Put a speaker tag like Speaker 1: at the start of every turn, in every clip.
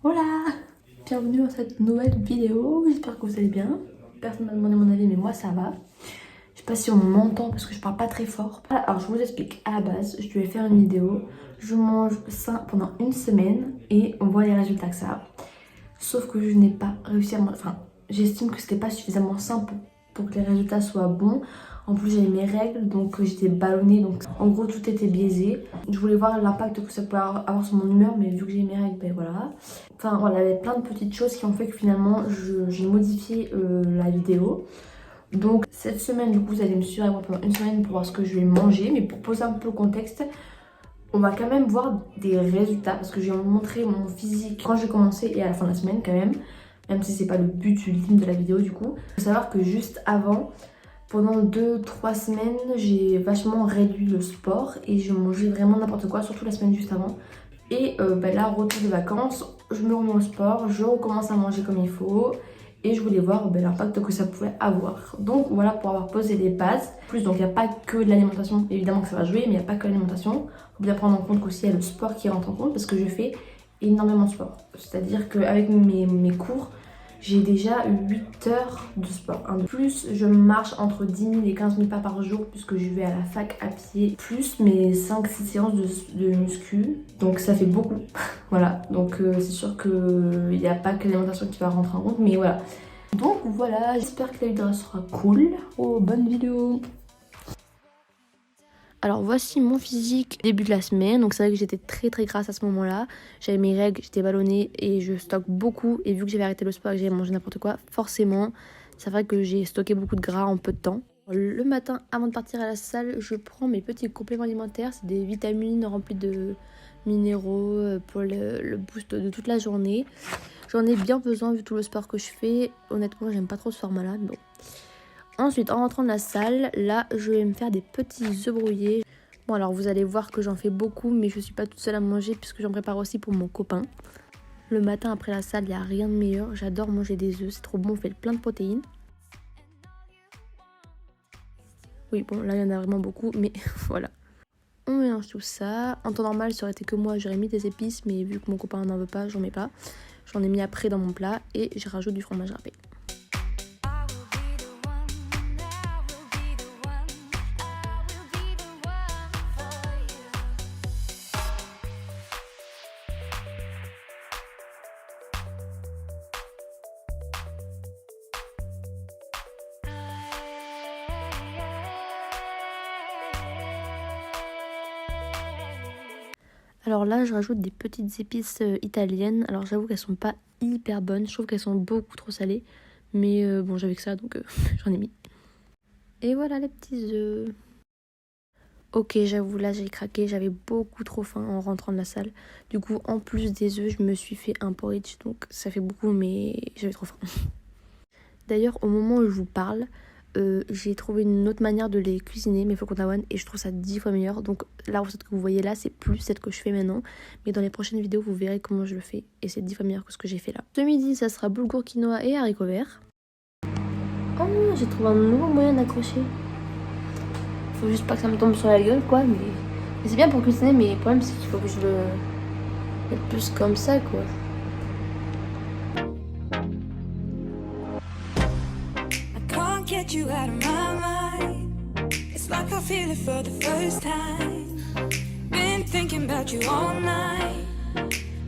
Speaker 1: Voilà, bienvenue dans cette nouvelle vidéo, j'espère que vous allez bien. Personne m'a demandé mon avis mais moi ça va. Je sais pas si on m'entend parce que je parle pas très fort. Alors je vous explique, à la base je devais faire une vidéo. Je mange sain pendant une semaine et on voit les résultats que ça a. Sauf que je n'ai pas réussi à manger, enfin j'estime que c'était pas suffisamment sain pour que les résultats soient bons. En plus j'avais mes règles donc j'étais ballonnée, donc en gros tout était biaisé. Je voulais voir l'impact que ça pouvait avoir sur mon humeur, mais vu que j'ai mes règles, ben voilà. Enfin voilà, il y avait plein de petites choses qui ont fait que finalement j'ai modifié la vidéo. Donc cette semaine, du coup vous allez me suivre avec moi pendant une semaine pour voir ce que je vais manger. Mais pour poser un peu le contexte, on va quand même voir des résultats parce que je vais vous montrer mon physique quand j'ai commencé et à la fin de la semaine quand même. Même si c'est pas le but ultime de la vidéo du coup. Il faut savoir que juste avant, pendant 2-3 semaines, j'ai vachement réduit le sport et je mangeais vraiment n'importe quoi, surtout la semaine juste avant. Et là, retour de vacances, je me remets au sport, je recommence à manger comme il faut et je voulais voir l'impact que ça pouvait avoir. Donc voilà, pour avoir posé les bases. En plus, donc il n'y a pas que de l'alimentation, évidemment que ça va jouer, mais il n'y a pas que l'alimentation. Il faut bien prendre en compte qu'aussi il y a le sport qui rentre en compte parce que je fais énormément de sport. C'est-à-dire qu'avec mes cours, j'ai déjà 8 heures de sport. De plus, je marche entre 10 000 et 15 000 pas par jour puisque je vais à la fac à pied. Plus mes 5-6 séances de muscu. Donc ça fait beaucoup. Voilà. Donc c'est sûr qu'il n'y a pas que l'alimentation qui va rentrer en compte. Mais voilà. Donc voilà, j'espère que la vidéo sera cool. Oh, bonne vidéo! Alors voici mon physique début de la semaine. Donc c'est vrai que j'étais très grasse à ce moment-là. J'avais mes règles, j'étais ballonnée et je stocke beaucoup. Et vu que j'avais arrêté le sport et que j'avais mangé n'importe quoi, forcément, c'est vrai que j'ai stocké beaucoup de gras en peu de temps. Le matin, avant de partir à la salle, je prends mes petits compléments alimentaires. C'est des vitamines remplies de minéraux pour le boost de toute la journée. J'en ai bien besoin vu tout le sport que je fais. Honnêtement, j'aime pas trop ce format-là, mais bon. Ensuite, en rentrant de la salle, là, je vais me faire des petits œufs brouillés. Bon, alors vous allez voir que j'en fais beaucoup, mais je suis pas toute seule à manger puisque j'en prépare aussi pour mon copain. Le matin après la salle, il n'y a rien de meilleur. J'adore manger des œufs, c'est trop bon, on fait plein de protéines. Oui, bon, là, il y en a vraiment beaucoup, mais voilà. On mélange tout ça. En temps normal, ça aurait été que moi, j'aurais mis des épices, mais vu que mon copain n'en veut pas, j'en mets pas. J'en ai mis après dans mon plat et je rajoute du fromage râpé. Alors là, je rajoute des petites épices italiennes. Alors j'avoue qu'elles sont pas hyper bonnes. Je trouve qu'elles sont beaucoup trop salées. Mais bon, j'avais que ça, donc j'en ai mis. Et voilà les petits œufs. Ok, j'avoue, là j'ai craqué. J'avais beaucoup trop faim en rentrant de la salle. Du coup, en plus des œufs, je me suis fait un porridge. Donc ça fait beaucoup, mais j'avais trop faim. D'ailleurs, au moment où je vous parle, j'ai trouvé une autre manière de les cuisiner, mes flocons d'avoine, et je trouve ça 10 fois meilleur. Donc la recette que vous voyez là, c'est plus celle que je fais maintenant, mais dans les prochaines vidéos vous verrez comment je le fais et c'est 10 fois meilleur que ce que j'ai fait là. Ce midi ça sera boulgour quinoa et haricots verts. Oh, j'ai trouvé un nouveau moyen d'accrocher. Faut juste pas que ça me tombe sur la gueule quoi, mais c'est bien pour cuisiner, mais le problème c'est qu'il faut que je le mette plus comme ça quoi.
Speaker 2: Get you out of my mind. It's like I feel it for the first time. Been thinking about you all night.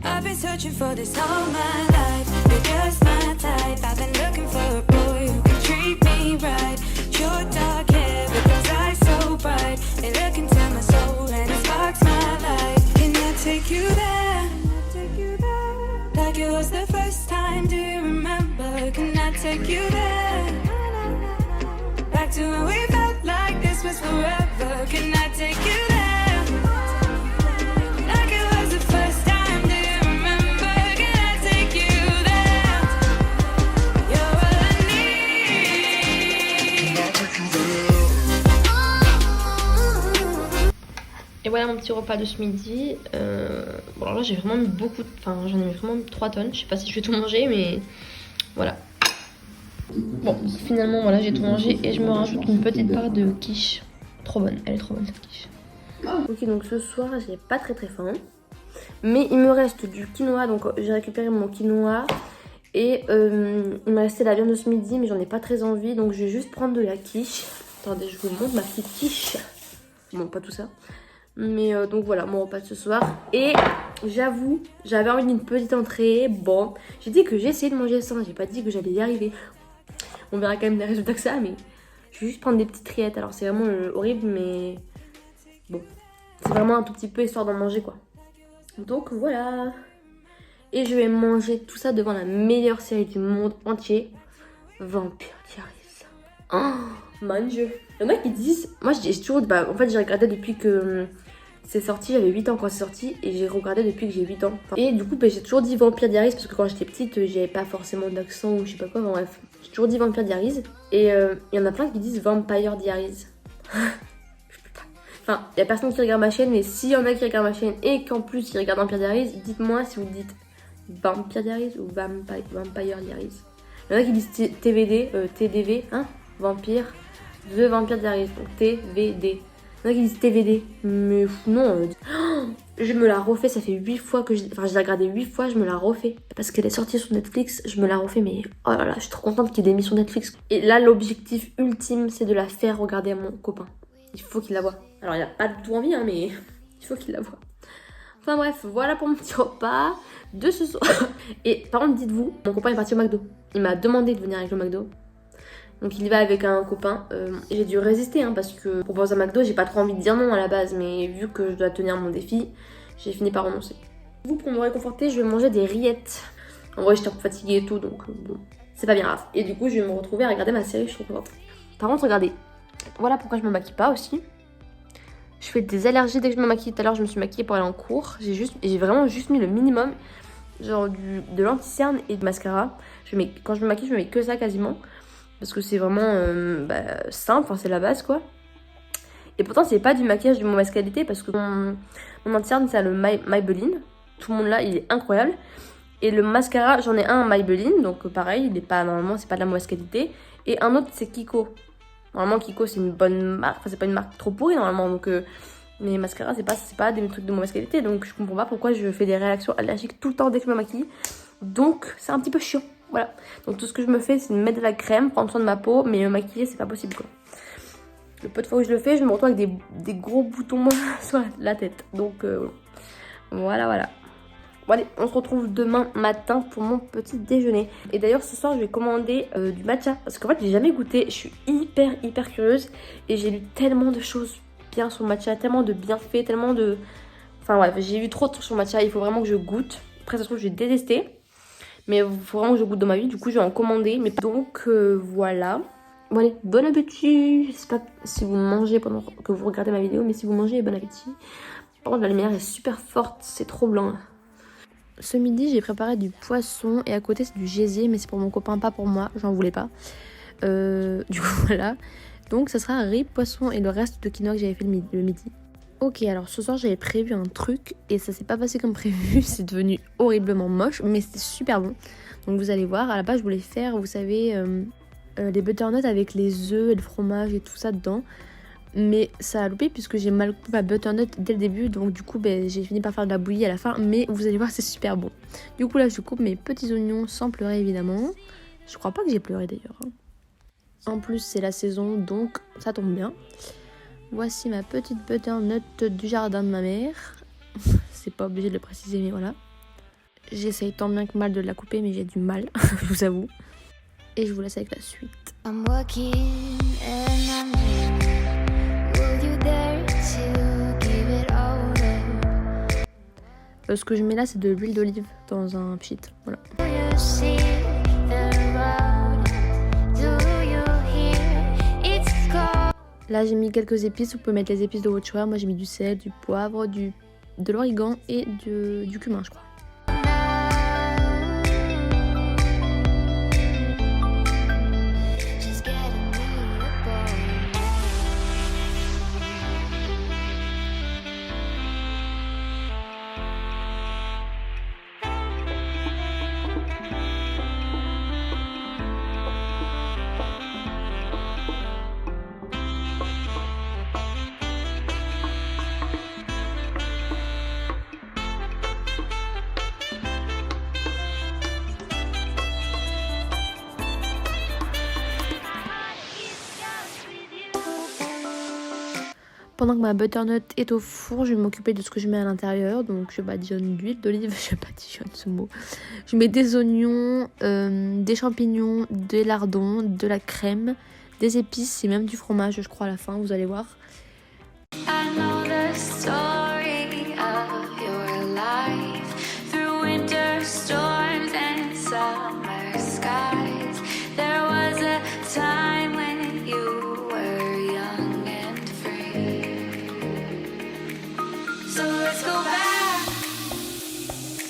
Speaker 2: I've been searching for this all my life. You're just my type. I've been looking for a boy who can treat me right. Your dark hair with those eyes so bright. They look into my soul and it sparks my life. Can I take you there? Like it was the first time. Do you remember? Can I take you there? Back to when we felt like this was forever. Can I take you there? Like it was the first time. Do you remember? Can I take you there? You're all I need.
Speaker 1: Et voilà mon petit repas de ce midi. Bon alors là j'ai vraiment mis beaucoup, enfin j'en ai mis vraiment 3 tonnes. Je sais pas si je vais tout manger, mais voilà. Bon, finalement, voilà, j'ai tout mangé et je me rajoute une petite part de quiche. Trop bonne, elle est trop bonne cette quiche. Ok, donc ce soir, j'ai pas très faim. Mais il me reste du quinoa, donc j'ai récupéré mon quinoa. Et il me restait la viande de ce midi, mais j'en ai pas très envie. Donc je vais juste prendre de la quiche. Attendez, je vous montre ma petite quiche. Bon, pas tout ça. Mais donc voilà, mon repas de ce soir. Et j'avoue, j'avais envie d'une petite entrée. Bon, j'ai dit que j'ai essayé de manger sain. J'ai pas dit que j'allais y arriver. On verra quand même les résultats que ça, mais je vais juste prendre des petites rillettes. Alors c'est vraiment horrible, mais bon, c'est vraiment un tout petit peu histoire d'en manger quoi. Donc voilà. Et je vais manger tout ça devant la meilleure série du monde entier, Vampire Diaries. Oh mon dieu. Il y en a qui disent, moi j'ai toujours, en fait j'ai regardé depuis que c'est sorti, j'avais 8 ans quand c'est sorti et j'ai regardé depuis que j'ai 8 ans. Et du coup j'ai toujours dit Vampire Diaries parce que quand j'étais petite j'avais pas forcément d'accent ou je sais pas quoi, bref. J'ai toujours dit Vampire Diaries et il y en a plein qui disent Vampire Diaries. Enfin, il y a personne qui regarde ma chaîne, mais s'il y en a qui regardent ma chaîne et qu'en plus ils regardent Vampire Diaries, dites-moi si vous dites Vampire Diaries ou Vampire Diaries. Il y en a qui disent TVD, TDV, hein, Vampire, The Vampire Diaries, donc TVD. Il y en a qui disent TVD, mais non, je me la refais, ça fait 8 fois que je l'ai regardé 8 fois, je me la refais. Parce qu'elle est sortie sur Netflix, je me la refais, mais oh là là, je suis trop contente qu'il y ait des émissions Netflix. Et là, l'objectif ultime, c'est de la faire regarder à mon copain. Il faut qu'il la voie. Alors, il a pas du tout envie, hein, mais il faut qu'il la voie. Enfin bref, voilà pour mon petit repas de ce soir. Et par contre, dites-vous, mon copain est parti au McDo. Il m'a demandé de venir avec le McDo. Donc il y va avec un copain. J'ai dû résister hein, parce que pour proposer un McDo, j'ai pas trop envie de dire non à la base. Mais vu que je dois tenir mon défi, j'ai fini par renoncer. Vous, pour me réconforter, je vais manger des rillettes. En vrai, j'étais un peu fatiguée et tout, donc bon, c'est pas bien grave. Et du coup, je vais me retrouver à regarder ma série, je suis trop contente. Par contre, regardez, voilà pourquoi je me maquille pas aussi. Je fais des allergies dès que je me maquille. Tout à l'heure, je me suis maquillée pour aller en cours. J'ai vraiment juste mis le minimum. Genre de l'anti-cerne et de mascara. Quand je me maquille, je me mets que ça quasiment. Parce que c'est vraiment simple, enfin c'est la base quoi. Et pourtant, c'est pas du maquillage de mauvaise qualité. Parce que mon anti-cerne, c'est le Maybelline. Tout le monde là, il est incroyable. Et le mascara, j'en ai un Maybelline. Donc pareil, il est pas, normalement, c'est pas de la mauvaise qualité. Et un autre, c'est Kiko. Normalement, Kiko, c'est une bonne marque. Enfin, c'est pas une marque trop pourrie, normalement. Donc, mais mascara, c'est pas des trucs de mauvaise qualité. Donc, je comprends pas pourquoi je fais des réactions allergiques tout le temps dès que je me maquille. Donc, c'est un petit peu chiant. Voilà. Donc, tout ce que je me fais, c'est mettre de la crème, prendre soin de ma peau. Mais me maquiller, c'est pas possible, quoi. Le peu de fois où je le fais, je me retrouve avec des gros boutons sur la tête. Donc, voilà. Bon allez, on se retrouve demain matin pour mon petit déjeuner. Et d'ailleurs ce soir je vais commander du matcha. Parce qu'en fait j'ai jamais goûté, je suis hyper curieuse. Et j'ai lu tellement de choses bien sur le matcha, tellement de bienfaits, tellement de... Enfin bref, j'ai vu trop de trucs sur le matcha, il faut vraiment que je goûte. Après ça se trouve je vais détester. Mais il faut vraiment que je goûte dans ma vie, du coup je vais en commander. Mais donc voilà. Bon allez, bon appétit. Je sais pas si vous mangez pendant que vous regardez ma vidéo, mais si vous mangez, bon appétit. Par contre la lumière est super forte, c'est trop blanc. Ce midi, j'ai préparé du poisson et à côté, c'est du gésier, mais c'est pour mon copain, pas pour moi. J'en voulais pas. Du coup, voilà. Donc, ça sera riz, poisson et le reste de quinoa que j'avais fait le midi. Ok, alors ce soir, j'avais prévu un truc et ça s'est pas passé comme prévu. C'est devenu horriblement moche, mais c'était super bon. Donc, vous allez voir. À la base, je voulais faire, vous savez, les butternuts avec les œufs et le fromage et tout ça dedans. Mais ça a loupé puisque j'ai mal coupé ma butternut dès le début. Donc du coup j'ai fini par faire de la bouillie à la fin. Mais vous allez voir c'est super bon. Du coup là je coupe mes petits oignons sans pleurer évidemment. Je crois pas que j'ai pleuré d'ailleurs. En plus c'est la saison donc ça tombe bien. Voici ma petite butternut du jardin de ma mère. C'est pas obligé de le préciser mais voilà. J'essaye tant bien que mal de la couper mais j'ai du mal, je vous avoue. Et je vous laisse avec la suite. I'm walking and I'm dreaming. Ce que je mets là c'est de l'huile d'olive dans un pchit, voilà. Là j'ai mis quelques épices, vous pouvez mettre les épices de votre choix. Moi j'ai mis du sel, du poivre, de l'origan et du cumin je crois. Pendant que ma butternut est au four, je vais m'occuper de ce que je mets à l'intérieur. Donc je badigeonne d'huile d'olive, je badigeonne ce mot. Je mets des oignons, des champignons, des lardons, de la crème, des épices et même du fromage, je crois, à la fin, vous allez voir.
Speaker 2: I know the story of your life through winter storms and summer skies. There was a time when you were young and free. So let's go back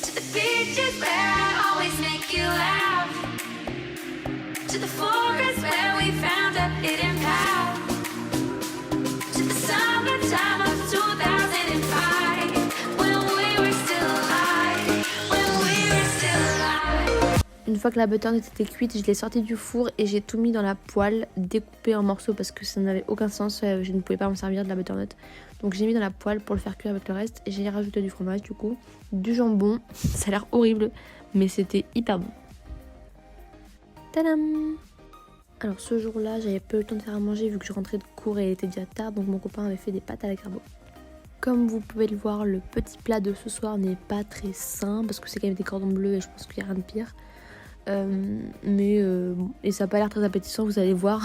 Speaker 2: to the beaches where I always make you laugh, to the forest where we found a hidden path, to the summertime of 2005 when we were still alive, when we were still alive.
Speaker 1: Une fois que la butternut était cuite, je l'ai sortie du four et j'ai tout mis dans la poêle, découpé en morceaux parce que ça n'avait aucun sens, je ne pouvais pas m'en servir de la butternut. Donc j'ai mis dans la poêle pour le faire cuire avec le reste et j'ai rajouté du fromage du coup, du jambon, ça a l'air horrible mais c'était hyper bon. Tadam! Alors ce jour-là, j'avais pas eu le temps de faire à manger vu que je rentrais de cours et il était déjà tard, donc mon copain avait fait des pâtes à la carbo. Comme vous pouvez le voir, le petit plat de ce soir n'est pas très sain parce que c'est quand même des cordons bleus et je pense qu'il n'y a rien de pire. Et ça n'a pas l'air très appétissant, vous allez voir.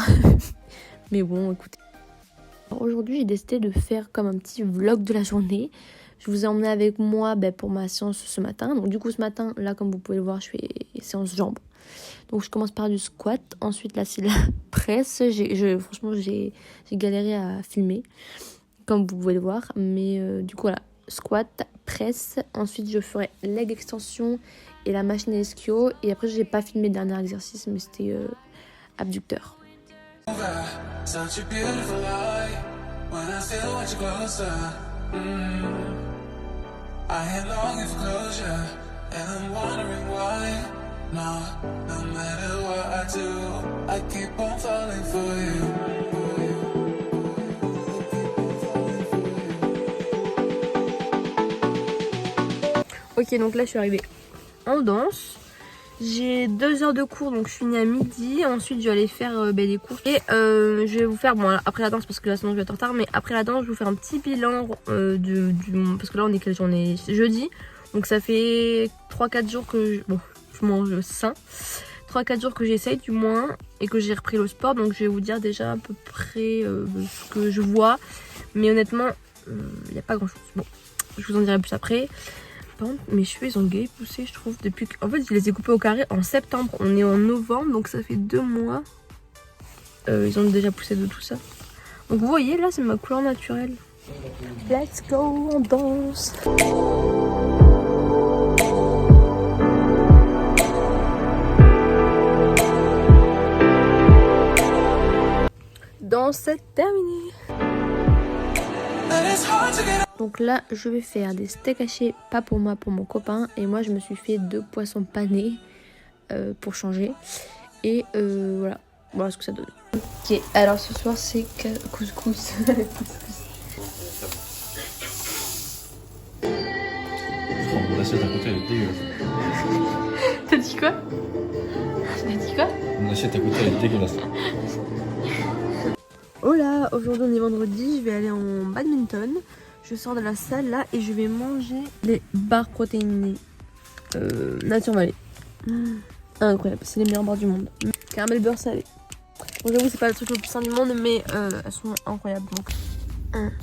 Speaker 1: Mais bon, écoutez. Aujourd'hui, j'ai décidé de faire comme un petit vlog de la journée. Je vous ai emmené avec moi pour ma séance ce matin. Donc du coup, ce matin, là, comme vous pouvez le voir, je fais séance jambes. Donc je commence par du squat. Ensuite, là, c'est la presse. Franchement, j'ai galéré à filmer, comme vous pouvez le voir. Mais du coup, voilà, squat, presse. Ensuite, je ferai leg extension et la machine à ischio. Et après, j'ai pas filmé le dernier exercice, mais c'était abducteur.
Speaker 3: Such a beautiful light when I still want you closer. I ain't longing for closure, and I'm wondering why. No matter what I do, I keep on falling for you.
Speaker 1: Ok, donc là je suis arrivée en danse. J'ai 2 heures de cours, donc je finis à midi. Ensuite je vais aller faire des courses. Et je vais vous faire, bon après la danse parce que là sinon je vais être en retard. Mais après la danse je vais vous faire un petit bilan parce que là on est quelle journée? Jeudi. Donc ça fait 3-4 jours que je mange sain. 3-4 jours que j'essaye du moins. Et que j'ai repris le sport. Donc je vais vous dire déjà à peu près ce que je vois. Mais honnêtement, il n'y a pas grand chose. Bon, je vous en dirai plus après. Mes cheveux ils ont gay poussé je trouve depuis que... En fait je les ai coupés au carré en septembre, on est en novembre donc ça fait 2 mois. Ils ont déjà poussé de tout ça. Donc vous voyez là c'est ma couleur naturelle. Let's go, on danse. Danse c'est terminé. Donc là je vais faire des steaks hachés, pas pour moi, pour mon copain. Et moi je me suis fait 2 poissons panés pour changer. Et voilà ce que ça donne. Ok, alors ce soir c'est couscous.
Speaker 4: Mon assiette à côté elle est dégueulasse.
Speaker 1: T'as dit quoi? T'as dit quoi?
Speaker 4: Mon assiette à côté elle est dégueulasse.
Speaker 1: Oh là, aujourd'hui on est vendredi, je vais aller en badminton. Je sors de la salle là et je vais manger les barres protéinées Nature Valley. Incroyable, c'est les meilleures barres du monde. Caramel beurre salé. Bon, j'avoue c'est pas le truc le plus sain du monde mais elles sont incroyables donc.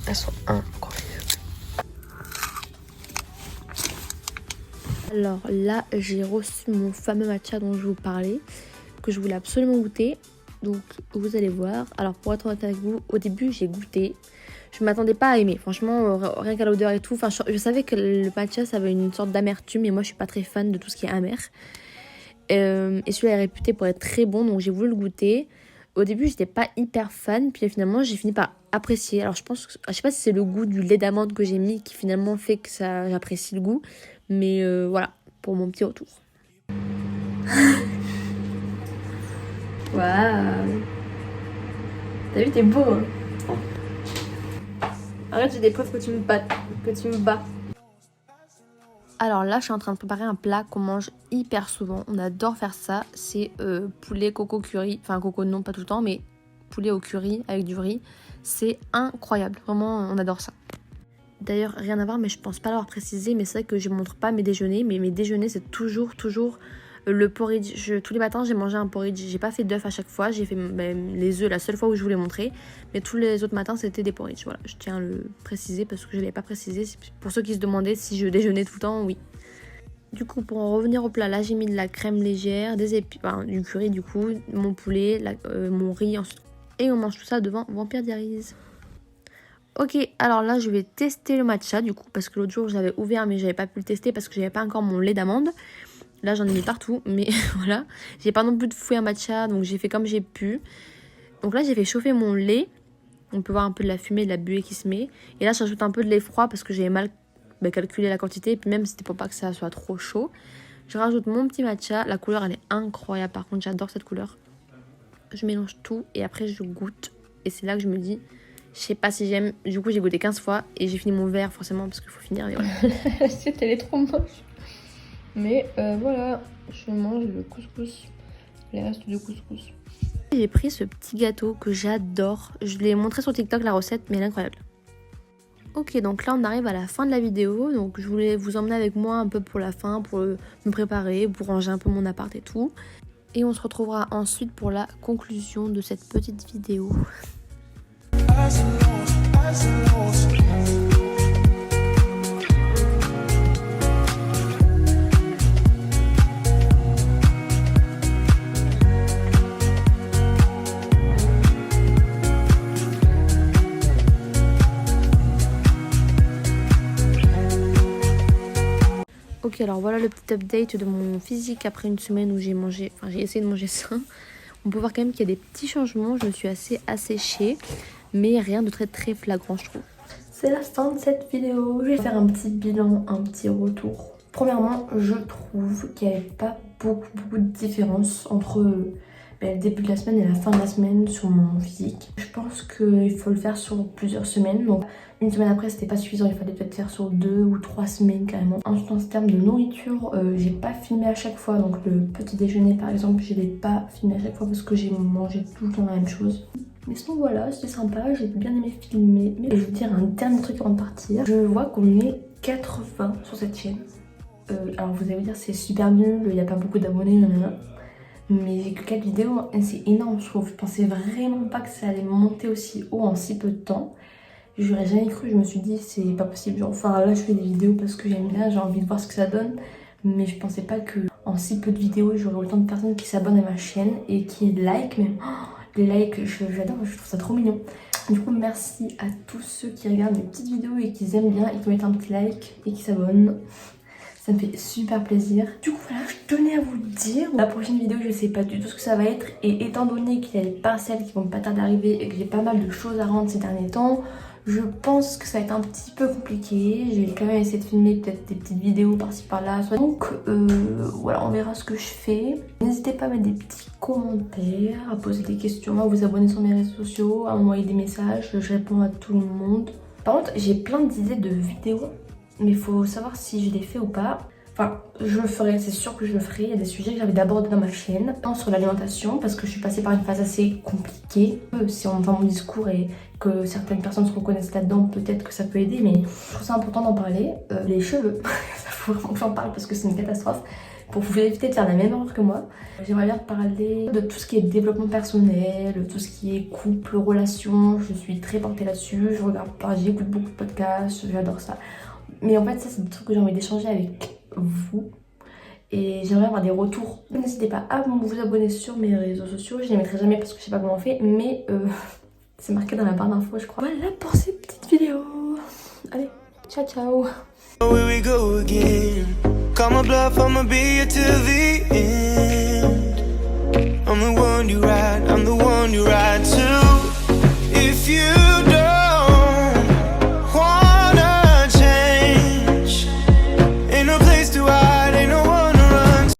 Speaker 1: Elles sont incroyables. Alors là j'ai reçu mon fameux matcha dont je vous parlais, que je voulais absolument goûter. Donc vous allez voir. Alors pour être honnête avec vous, au début j'ai goûté. Je m'attendais pas à aimer. Franchement, rien qu'à l'odeur et tout. Enfin, je savais que le matcha ça avait une sorte d'amertume. Et moi je suis pas très fan de tout ce qui est amer. Et celui-là est réputé pour être très bon. Donc j'ai voulu le goûter. Au début j'étais pas hyper fan. Puis finalement j'ai fini par apprécier. Alors je sais pas si c'est le goût du lait d'amande que j'ai mis qui finalement fait que j'apprécie le goût. Mais voilà, pour mon petit retour. Waouh. T'as vu, t'es beau hein. Arrête, j'ai des preuves que tu me bats. Alors là, je suis en train de préparer un plat qu'on mange hyper souvent. On adore faire ça. C'est poulet coco curry. Enfin, coco non, pas tout le temps, mais poulet au curry avec du riz. C'est incroyable, vraiment on adore ça. D'ailleurs rien à voir mais je pense pas l'avoir précisé, mais c'est vrai que je montre pas mes déjeuners, mais mes déjeuners c'est toujours le porridge. Tous les matins j'ai mangé un porridge, j'ai pas fait d'œufs à chaque fois, j'ai fait les œufs la seule fois où je vous l'ai montré, mais tous les autres matins c'était des porridge. Voilà, je tiens à le préciser parce que je l'avais pas précisé. Pour ceux qui se demandaient si je déjeunais tout le temps, oui. Du coup pour en revenir au plat, là j'ai mis de la crème légère, du curry du coup, mon poulet, mon riz ensuite. Et on mange tout ça devant Vampire Diaries. Ok, alors là je vais tester le matcha du coup, parce que l'autre jour j'avais ouvert mais j'avais pas pu le tester parce que j'avais pas encore mon lait d'amande. Là j'en ai mis partout, mais voilà. J'ai pas non plus de fouet à matcha, donc j'ai fait comme j'ai pu. Donc là j'ai fait chauffer mon lait. On peut voir un peu de la fumée, de la buée qui se met. Et là j'ajoute un peu de lait froid parce que j'avais mal calculé la quantité. Et puis même c'était pour pas que ça soit trop chaud. Je rajoute mon petit matcha. La couleur elle est incroyable, par contre j'adore cette couleur. Je mélange tout et après je goûte. Et c'est là que je me dis... Je sais pas si j'aime. Du coup, j'ai goûté 15 fois et j'ai fini mon verre forcément parce qu'il faut finir. Et voilà. L'assiette, elle est trop moche. Mais voilà, je mange le couscous. Les restes du couscous. J'ai pris ce petit gâteau que j'adore. Je l'ai montré sur TikTok la recette, mais elle est incroyable. Ok, donc là on arrive à la fin de la vidéo. Donc je voulais vous emmener avec moi un peu pour la fin, pour me préparer, pour ranger un peu mon appart et tout. Et on se retrouvera ensuite pour la conclusion de cette petite vidéo. Ok, alors voilà le petit update de mon physique après une semaine où j'ai essayé de manger sain. On peut voir quand même qu'il y a des petits changements, je me suis assez asséchée, mais rien de très flagrant je trouve. C'est la fin de cette vidéo, je vais faire un petit bilan, un petit retour. Premièrement, je trouve qu'il n'y avait pas beaucoup de différence entre le début de la semaine et la fin de la semaine sur mon physique. Je pense qu'il faut le faire sur plusieurs semaines, donc une semaine après c'était pas suffisant, il fallait peut-être faire sur 2 ou 3 semaines carrément. Ensuite en termes de nourriture, j'ai pas filmé à chaque fois, donc le petit déjeuner par exemple je l'ai pas filmé à chaque fois parce que j'ai mangé tout le temps la même chose. Mais sinon voilà, c'était sympa, j'ai bien aimé filmer. Mais je vais vous dire un dernier truc avant de partir. Je vois qu'on est 80 sur cette chaîne. Alors vous allez vous dire c'est super nul, il n'y a pas beaucoup d'abonnés, nanana. Mais j'ai que 4 vidéos, et c'est énorme je trouve. Je pensais vraiment pas que ça allait monter aussi haut en si peu de temps. J'aurais jamais cru, je me suis dit c'est pas possible. Enfin là je fais des vidéos parce que j'aime bien, j'ai envie de voir ce que ça donne. Mais je pensais pas que en si peu de vidéos j'aurais autant de personnes qui s'abonnent à ma chaîne et qui like même. Les likes, j'adore, je trouve ça trop mignon. Du coup merci à tous ceux qui regardent mes petites vidéos et qui aiment bien et qui mettent un petit like et qui s'abonnent. Ça me fait super plaisir. Du coup voilà, je tenais à vous le dire. La prochaine vidéo je sais pas du tout ce que ça va être. Et étant donné qu'il y a les parcelles qui vont pas tarder d'arriver et que j'ai pas mal de choses à rendre ces derniers temps, je pense que ça va être un petit peu compliqué. Je vais quand même essayer de filmer peut-être des petites vidéos par-ci par-là. Donc voilà, on verra ce que je fais. N'hésitez pas à mettre des petits commentaires, à poser des questions, à vous abonner sur mes réseaux sociaux, à envoyer des messages. Je réponds à tout le monde. Par contre, j'ai plein d'idées de vidéos, mais il faut savoir si je les fais ou pas. Enfin, je le ferai, c'est sûr que je le ferai. Il y a des sujets que j'avais d'aborder dans ma chaîne. Sur l'alimentation, parce que je suis passée par une phase assez compliquée. Si on entend mon discours et que certaines personnes se reconnaissent là-dedans, peut-être que ça peut aider. Mais je trouve ça important d'en parler. Les cheveux, ça faut vraiment que j'en parle parce que c'est une catastrophe. Pour vous éviter de faire la même erreur que moi. J'aimerais bien parler de tout ce qui est développement personnel, tout ce qui est couple, relation. Je suis très portée là-dessus. J'écoute beaucoup de podcasts, j'adore ça. Mais en fait, ça c'est des trucs que j'ai envie d'échanger avec vous et j'aimerais avoir des retours. N'hésitez pas à vous abonner sur mes réseaux sociaux, je les mettrai jamais parce que je sais pas comment on fait, mais c'est marqué dans la barre d'infos je crois. Voilà pour ces petites vidéos. Allez, ciao ciao.
Speaker 5: Here we go again. Call my bluff, I'ma be here till the end. I'm the one you ride to.